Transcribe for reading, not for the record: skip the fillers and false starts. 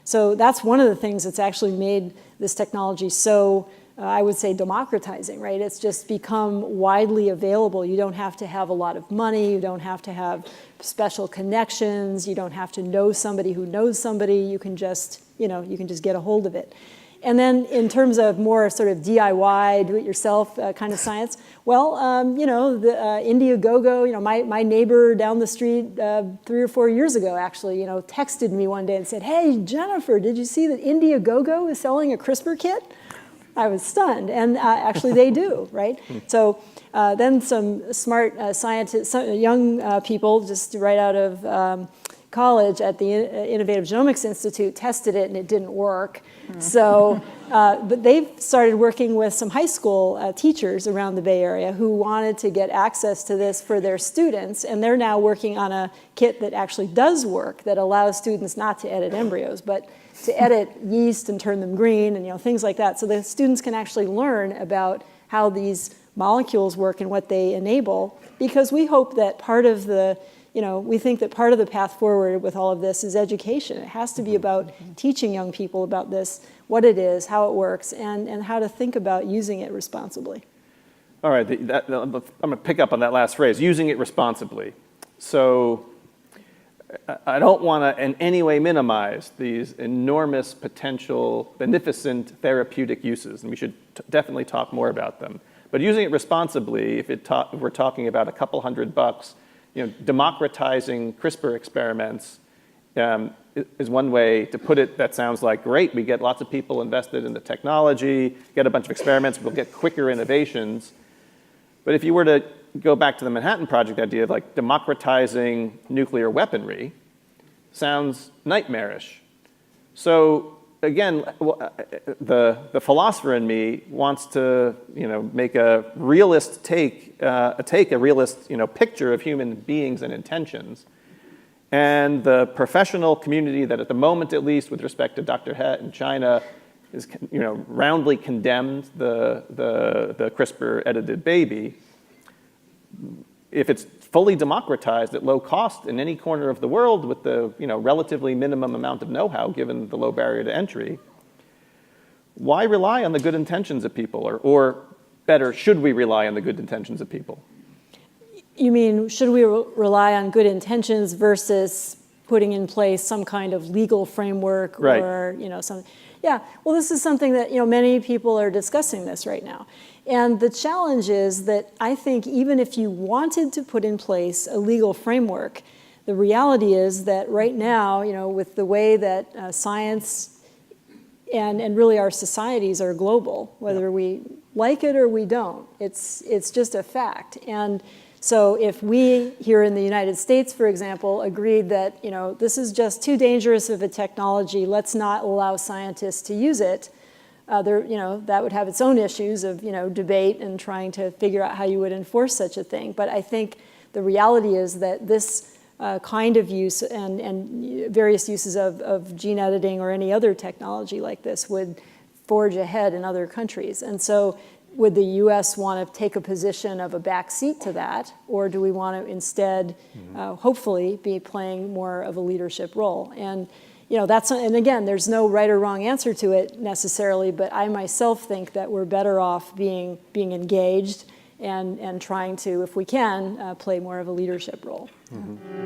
So that's one of the things that's actually made this technology so, I would say, democratizing, right? It's just become widely available. You don't have to have a lot of money. You don't have to have special connections. You don't have to know somebody who knows somebody. You can just, you can just get a hold of it. And then in terms of more sort of DIY, do-it-yourself kind of science, well, the Indiegogo, my neighbor down the street 3 or 4 years ago actually, texted me one day and said, "Hey, Jennifer, did you see that Indiegogo is selling a CRISPR kit?" I was stunned, and actually they do, right? So then some smart scientists, young people just right out of college at the Innovative Genomics Institute tested it and it didn't work. So, but they've started working with some high school teachers around the Bay Area who wanted to get access to this for their students, and they're now working on a kit that actually does work, that allows students not to edit embryos, but to edit yeast and turn them green and things like that. So the students can actually learn about how these molecules work and what they enable, because we hope that part of the we think that part of the path forward with all of this is education. It has to be about teaching young people about this, what it is, how it works, and how to think about using it responsibly. All right, I'm going to pick up on that last phrase, using it responsibly. So I don't want to in any way minimize these enormous potential, beneficent therapeutic uses, and we should definitely talk more about them. But using it responsibly, if we're talking about a couple $100, democratizing CRISPR experiments is one way to put it. That sounds like great. We get lots of people invested in the technology, get a bunch of experiments, we'll get quicker innovations. But if you were to go back to the Manhattan Project idea of like democratizing nuclear weaponry, sounds nightmarish. So again, the philosopher in me wants to make a realist a realist picture of human beings and intentions. And the professional community that at the moment, at least with respect to Dr. Het in China, is roundly condemned the CRISPR edited baby. If it's fully democratized at low cost in any corner of the world with the relatively minimum amount of know-how given the low barrier to entry, why rely on the good intentions of people? Or better, should we rely on the good intentions of people? You mean, should we rely on good intentions versus putting in place some kind of legal framework, right, or something? Yeah, well, this is something that many people are discussing this right now. And the challenge is that I think even if you wanted to put in place a legal framework, the reality is that right now, with the way that science and really our societies are global, whether we like it or we don't, it's just a fact. And so if we here in the United States, for example, agreed that this is just too dangerous of a technology, let's not allow scientists to use it, that would have its own issues of debate and trying to figure out how you would enforce such a thing. But I think the reality is that this kind of use and various uses of gene editing or any other technology like this would forge ahead in other countries. And so would the US want to take a position of a back seat to that, or do we want to instead hopefully be playing more of a leadership role? And and again, there's no right or wrong answer to it necessarily, but I myself think that we're better off being engaged and trying to, if we can, play more of a leadership role. Mm-hmm.